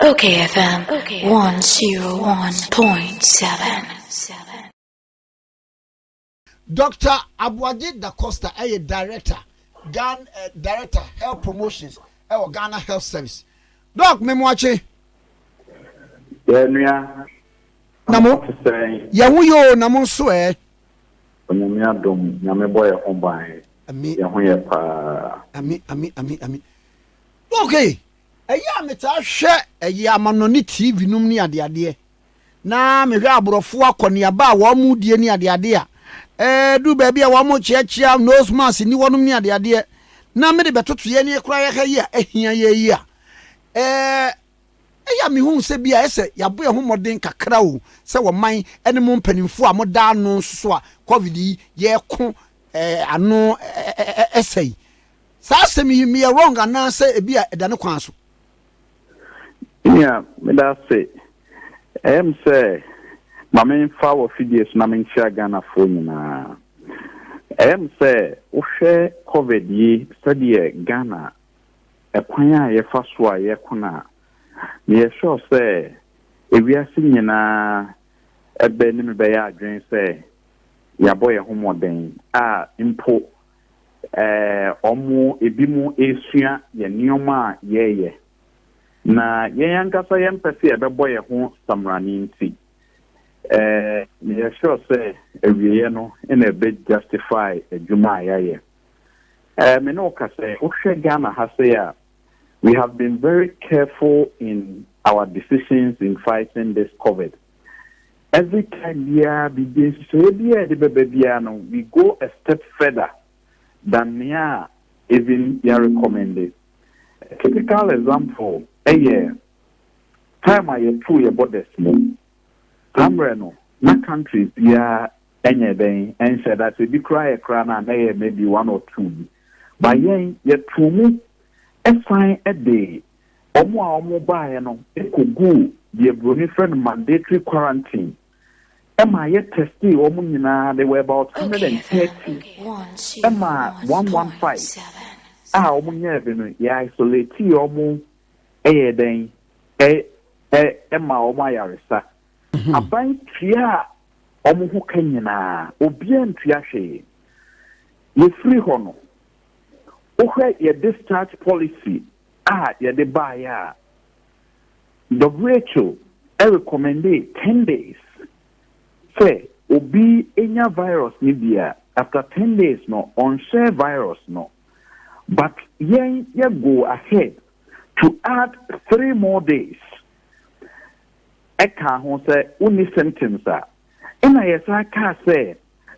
Okay, FM. Okay. 101.7. Dr. Abuaje Da Costa, director, director health promotions, Ghana Health Service. Doc, me mwache. Yeah, Namo. Yahuyo namo swe. Onyamia dom, nyame boy homban. Ami. Yahuye pa. Ami. Okay. Eya meta hwe eya amanoni TV num ni ade na me hwe aborofo akoniaba a wo mu die ni ade a du ba bia wo mo chiachia nose mask ni wonum ni ade na me de betoto ye ni kura ye ha yi a ehia ye yi a eya me hu se bia ese yabo ye hu moden kakra o se wo man ene mo mpanimfo a mo da no so a covid ye ko ano essay sa se me wrong ana se e bia edane kwan so. Yeah, me da say. Say, mamen fa wo fidies na men chia Ghana fo nyina. Say, wo hwe COVID yi study Ghana ekwan a ye fa so a ye kona. Me sure say ewiase nyina ebe ni me be ya adwen say ya boy homoden a impo omo ebimu esua ye nioma ye na yenkasa yempese ebeboye ho samrani nti me sure say ewiye no ina be justify ejuma yaye me no ka say ohwe Ghana ha say we have been very careful in our decisions in fighting this COVID. Every time we begins to be we go a step further than even recommended. A typical example, time I through your borders more. Tamreno, na countries anything and said that we cry a crown and maybe one or two. But yet true a fine a day. Omo buy no it could go the friend mandatory quarantine. Emma yet testy omo nyina they were about 130. Emma 115. Omo nya be ya isolate omo den Emma omo ayaresa. Aban tua omo hu kanyina obi antua hwe. Ye free hono. Ohwe ye discharge policy ye de buy WHO recommended 10 days. Say obi enya virus ni bia after 10 days no on share virus no. But ye go ahead to add 3 more days. Eka ho say uni symptoms a ina yesa ka say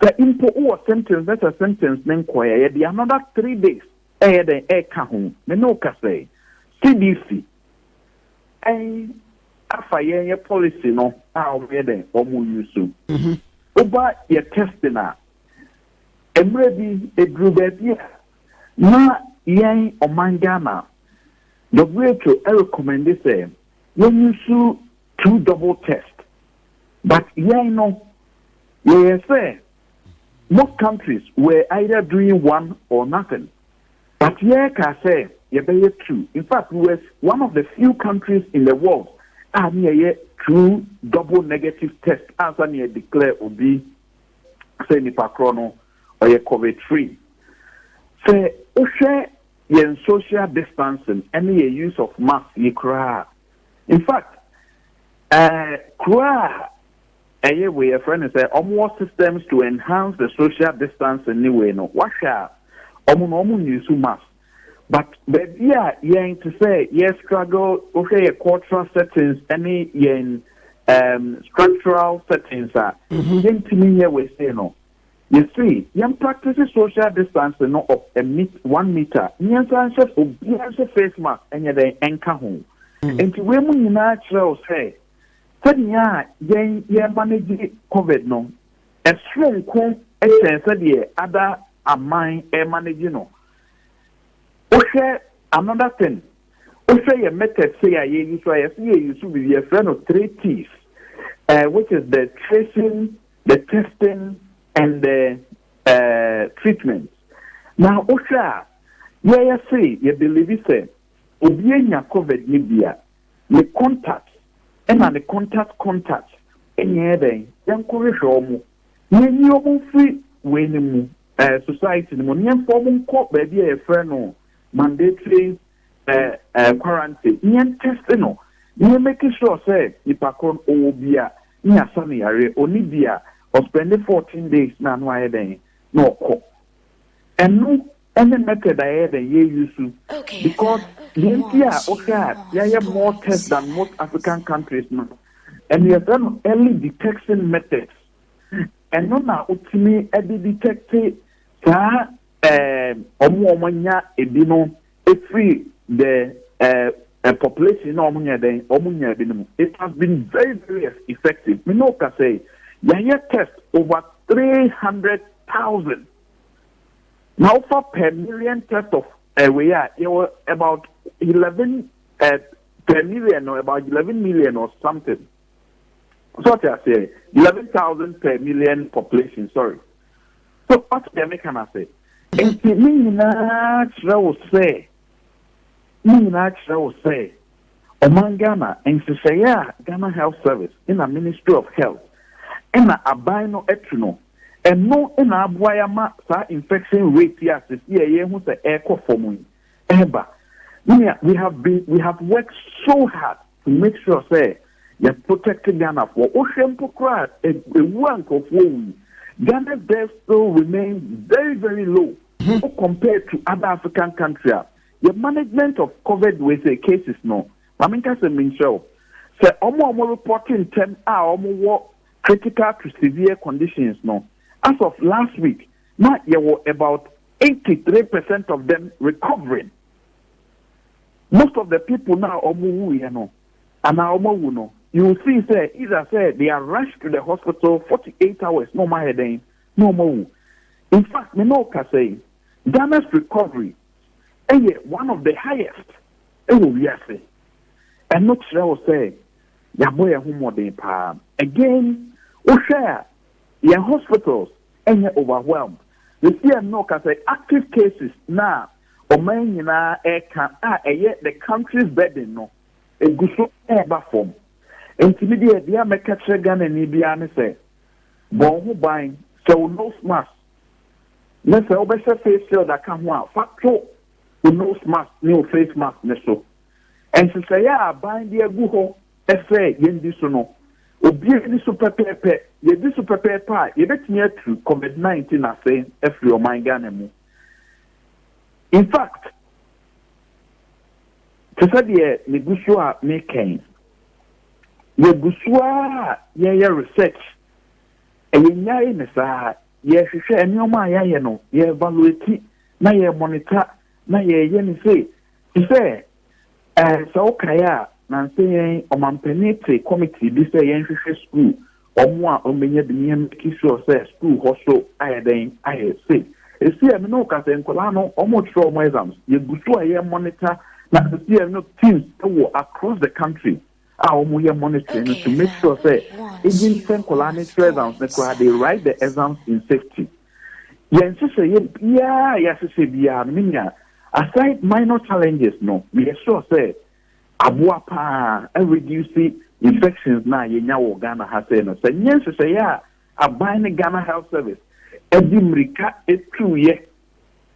impo o symptoms that a symptoms nen koya ye the another 3 days den eka ho me no ka say CDC afa ye policy no a we den omo use oba ye testing a emre bi edru ba bi na yen omangana the way to recommend say when you use 2 double test but yen no ye say most countries were either doing one or nothing but ye can say ye be 2. In fact, we were one of the few countries in the world near 2 double negative tests as near declare obi say nipa chrono or ye COVID free. Say share yen social distancing and ye use of mask ye cry. In fact, cry way a friend say more systems to enhance the social distance anyway no. Washa omo use mask. But baby, yen to say yes struggle okay cultural settings any yen structural settings yen to me here we say no. You see, yen practice social distance no of 1 meter. Yen say face mask and yen enka home. And to we mu natural say yen manage COVID no. A strong ko the other amine manage no. Another thing, your method say I use with your friend of 3 T's, which is the tracing, the testing, and the treatment. Now, say you believe it say, Obienya COVID Libya, the contact and the contact ɛnyɛ dɛn yɛnkɔhwehwɛ ɔmo yɛnyi ɔmo free wei ne mu society ne mu yɛmfa ɔmo nkɔ baabi a yɛfrɛ no mandatory quarantine yɛn test no yɛn make sure say nipa koro ɔwɔ bi a nyasa ne yare oni bi a ɔspend 14 days na ano ayɛ dɛn na ɔkɔ ɛno ɛne method ayɛ dɛn yɛ use because yɛn ti a ɔhwɛ a yɛayɛ more tests than most African countries no. And we have done early detection methods. And no na utimi edi detect sa omunya ebino free the population no omunya den omunya ebino. It has been very, very effective. We know ka say ya test over 300,000. Now for per million test of we are about 11 per million or about 11 million or something. So what I say, 11,000 per million population, sorry. So what the American say? And me will say, Oman Ghana, and say, Ghana Health Service, in a Ministry of Health, in a abino etrino, and no in a boyama infection rate, yes, this year, who's the echo for me. Eba, we have worked so hard to make sure, say, you're protecting Ghana for ocean pokra a rank of wound. Ghana's deaths still remain very, very low compared to other African countries. The management of COVID with the cases no. I mean, that's a mean show. So, almost reporting 10 hours critical to severe conditions no. As of last week, now there were about 83% of them recovering. Most of the people now you know, and now no. You will see, say, either say they are rushed to the hospital 48 hours, no more headache, no more. In fact, Minoka say, Ghana's recovery is one of the highest. And not sure say, Yaboya Humode Palm. Again, we share your hospitals and you're overwhelmed. You see, Minoka say, active cases now, or man, the country's burden, no, a good ever form. Intermediate, the American Ghana and Ibiana say, Bon, buying, so no mask. Let's say, Obesa face shield that come out, factor, with no mask, no face mask, so. And to say, buying the Aguho, essay, yen disono, Obi super pepe, ye do super pepe, ye bet near to COVID-19 as saying, if your mind Ghana. In fact, to say the Negusua making. Yegusua ye research and ye nessa ye share and your my no ye evaluate na ye monitor na ye yen say so kaya na say o manpenete committee bi say yen hwehwe school omo a omenye de yen kisho say school hoso ayeden aye say esi em no ka say nkola no omo tro omo exams yegusua ye monitor na see no teams across the country. We are monitoring to make sure that even send colonial exams, they write the exams in safety. Yes, aside minor challenges, no, we are sure say abuapa reducing infections now. Ghana has said no. So yes, say a buying Ghana Health Service. Edimrika is true. We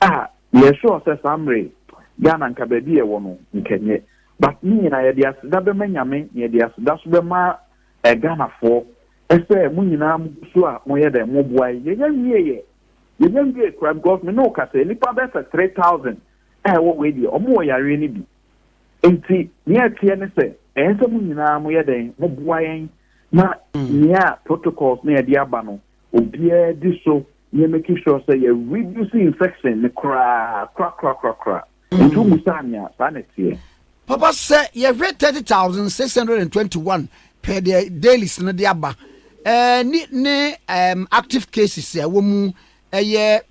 are sure say Samre Ghana and Kabedi wono in Kenya. But me na yedi asida be manyame yedi asida so be ma Ghana for ese mu nyina so a mo ye dem mo boa ye crime government no ka say nipa be 3,000 wo we di omo yare ni bi enti ne atie ne say ese mu nyina mo ye dem mo boa yen na nia protocols na yedi aba no obi e di so ye make sure say you reduce infection ne kra enti mu sanya sanity. Papa said, you read 30,621 per the daily Sinadiaba. Active cases, a woman, a year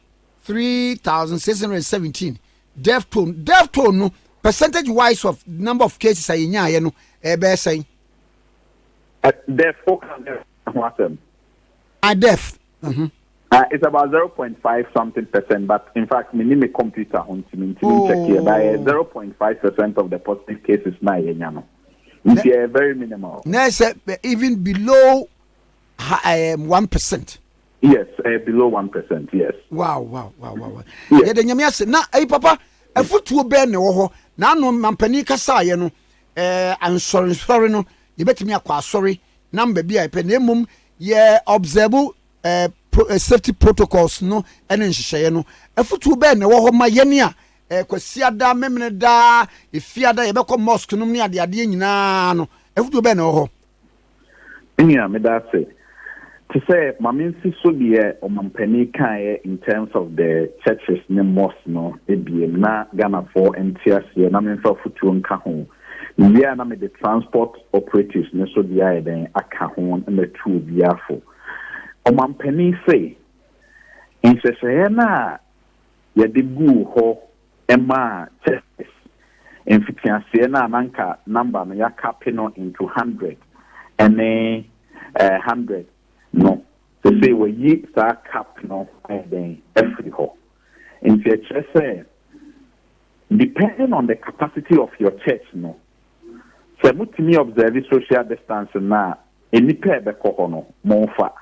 3,617. Death toll, no percentage wise of number of cases, I know, a bear saying. Death, death. It's about 0.5 something percent, but in fact, we need a computer on to check here. By 0.5% of the positive cases now, Yeah, very minimal. Next, even below 1%. Yes, below 1%. Yes. Wow. Yes. Yeah, the nyamiase na papa afutuo be ne wo ho na no mampani kasa ye no ansori no ye betimi akwa asori na mba bia pe na emum ye observe safety protocols no ene nhyehyeye no afutuo be ne wo ho ma ye ne a kwasiada memene da efiada ye bekọ mosque no ne ade nyina no afutuo be ne wo ho Yeah, me that say. To say, Maminsi Sodia or Mampeni Kaye in terms of the churches ne mosque no, na Ghana for NTS, na min for Futun Kahon. Yeah, na me the transport operatives ne Sodia then a Kahon and the two biafo. O Mampeni say, in Sesayana, ya de gu ho, Emma churches. In Fitiansiena Nanka number no ya capino into 100 and 100. No, to say we yi that cap no then every hole. In future say, depending on the capacity of your church, no. So mutimi observe social distance na any pair be no more far.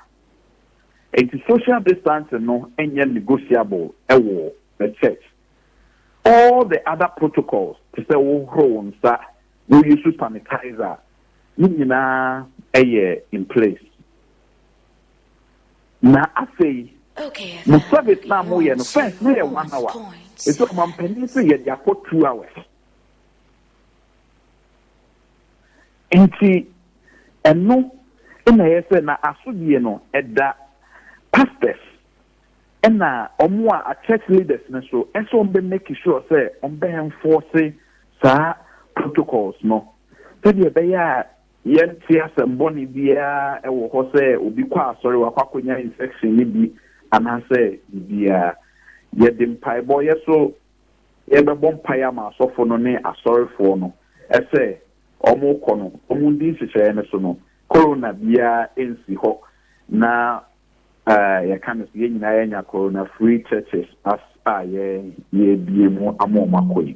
It is social distance no any negotiable the church. All the other protocols to say we use sanitizer, in place. Na afei Okay, the FM. service now more no One, first two, no 1 hour points. it's so man penny say you dey for 2 hours enti eno na yese na asodie no eda pastors na omo a church leaders na so eso be make sure say on be enforce sa protocols no so dey be ya yen ti asemboni bia e wo ho se obi kwa asori wa kwakonya infection ni bi anase bia ye dem pai boy so ye be bom pai ama asofo no ne asorifo no e se omo kono omo ndi sise ne so no corona bia ensi ho na ye kan ye nyina ye nya corona free churches as ye bie mu amomakoi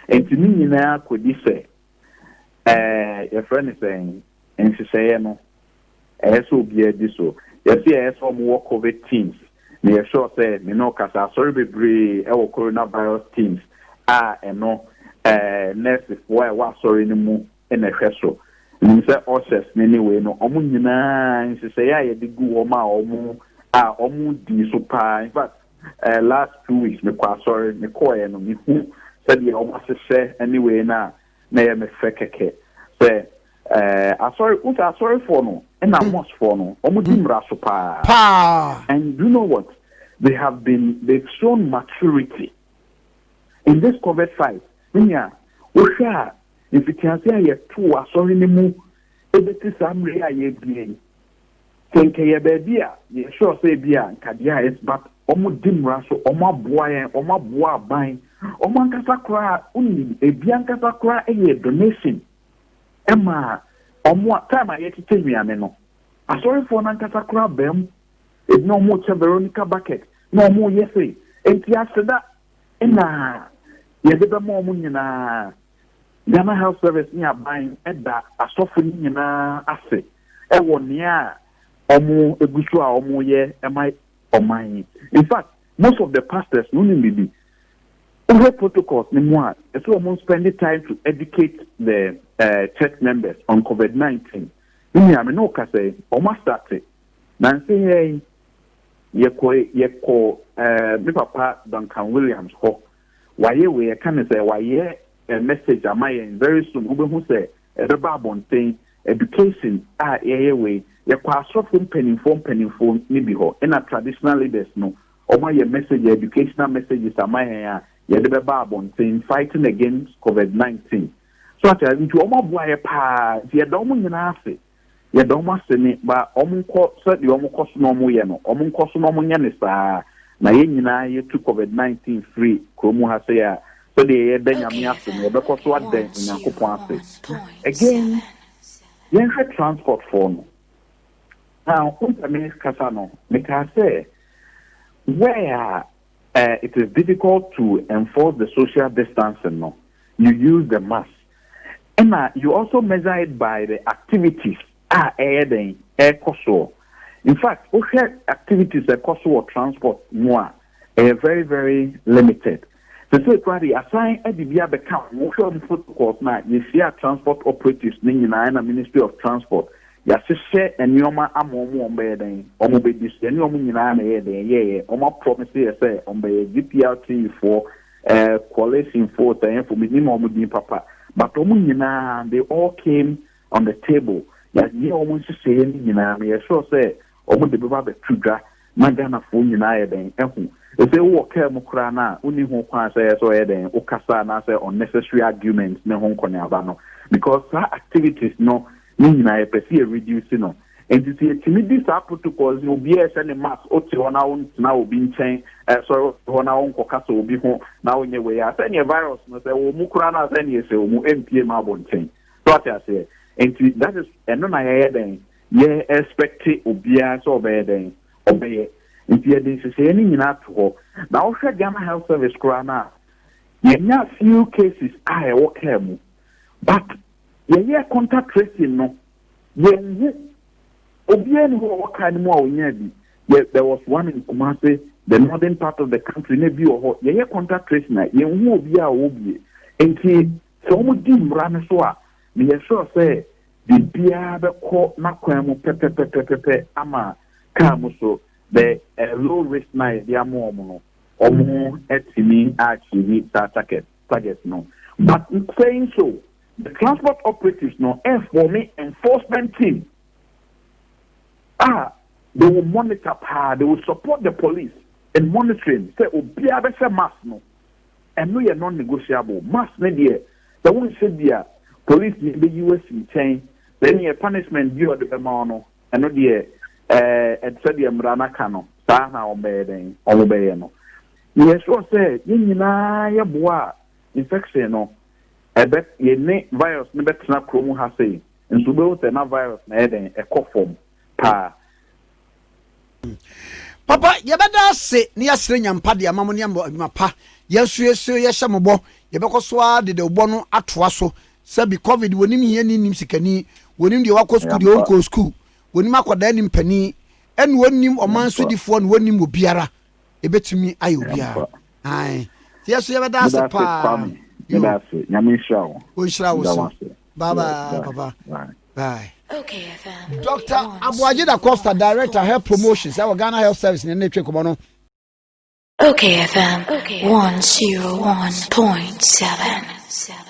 enti ni nyina akodi se your friend is saying, and she say, no, so be a diso. You see, as some work COVID teams, me sure say, me no, cause sorry, be brave, our coronavirus teams, and no, next, if why, sorry, no more, and a so. And say, us, anyway, no, and she say, I did go almost di super. In fact, last 2 weeks, me quite sorry, me call and me who said, you almost say, anyway, now. Na ya me fekeke say sorry for no and amos for no omudi mraso pa and you know what they've shown maturity in this COVID fight nya o sha if it can say ya two sorry ni mu ebeti samre aye bien kenke ya bebia ye sure say bia nkadia is but omudi mraso omaboa ban omankasa kra uni ebiankasa kra donation ema time ayetete nwiame no asori for nankasa kra bem no mo che Veronica bucket no mo yesi enti aseda na yede be mo nyina Ghana Health Service ni aban eda asofo ni nyina ase ewo nia omo egusu a omo ye emai oman. In fact, most of the pastors no need over protocols ni more. So we spend time to educate the church members on COVID-19. Me no ka say omo start na say ye ko me papa Duncan Williams ho waye we can say waye a message am I very soon we who say e be abonten education we ye kwa asofo mpanimfo ni bi ho na traditional leaders no omo ye message educational messages am I ye de be abonten fighting against COVID-19 so at into omo boa ye pa ye do mo nyina ase ye do mo ase ni ba omo nko so de omo koso no mo ye no omo nko so no mo nya ne saa na ye nyina ye to COVID-19 free kromu ha se ya so de ye da nyame ase no be koso adan nyankopon ase again yen transport for no now Kasano because say where it is difficult to enforce the social distancing no you use the mask And you also measure it by the activities air cost. In fact, okay, activities that cost or transport more are very, very limited. So the assign a DBA become motion protocols now. You see transport operatives in the Ministry of Transport. You share and Yoma Amomo on bedding, Omobedis, and Yomin, Oma promises on the GPRT for coalition for the minimum papa. But they all came on the table. That you almost say, you know, I sure say, Omo de Baba Truga, Magana Fun United, and if they walk Mukrana, only who can say so, then Okasana say unnecessary arguments, no home Konabano, because our activities no mean I perceive reducing. And to see a timid protocols, you'll be a sending mass or on our own now being changed, so on our own Cocasso will be home now in your way. I send a virus, no say, Mukrana, send you say, MPM Marbon chain. So I say, and that is, and then I had then, expect it will be as obey. If you are saying enough to her, now Ghana Health Service Krana, you have few cases I walk him, but you contact tracing no. Obian who walk more there was one in Kumasi, the northern part of the country, maybe or you contact tracing, you will be a obi. And he so much dim run so, me sure say, the beer the court not pepe ama kamuso. The low risk night, they are more or more at me actually targets no. But in saying so, the transport operatives no for me enforcement team. They will monitor they will support the police in monitoring. Say Obiabese mass no. And we are non negotiable. Mass media. The one said there police in the US in chain, then your punishment due the amount and not the and said the Mrana Kano, Sana obeying, no. Yes, what say, ya boa, infection, no. I bet ye ne virus, never snap chromo has say, and so both and virus, a cough form, pa. Papa, you better say, near String and Paddy, Mammonium, Mapa, yes, yes, Samobo, you because swad the bono at Wasso, Sabi COVID, when him here in Nimsikani, when him the Wako school. When Marco Denim Penny, and when him or man so different when him will biara, a bit to me, I will biara. Aye, yes, you ever that's a pa. That's it, Yamisha. We shall Baba, bye. Okay, FM. Dr. Abuajida Costa, Director, Health Promotions, our Ghana Health Service in the Nature Command. Okay, FM. 101.7.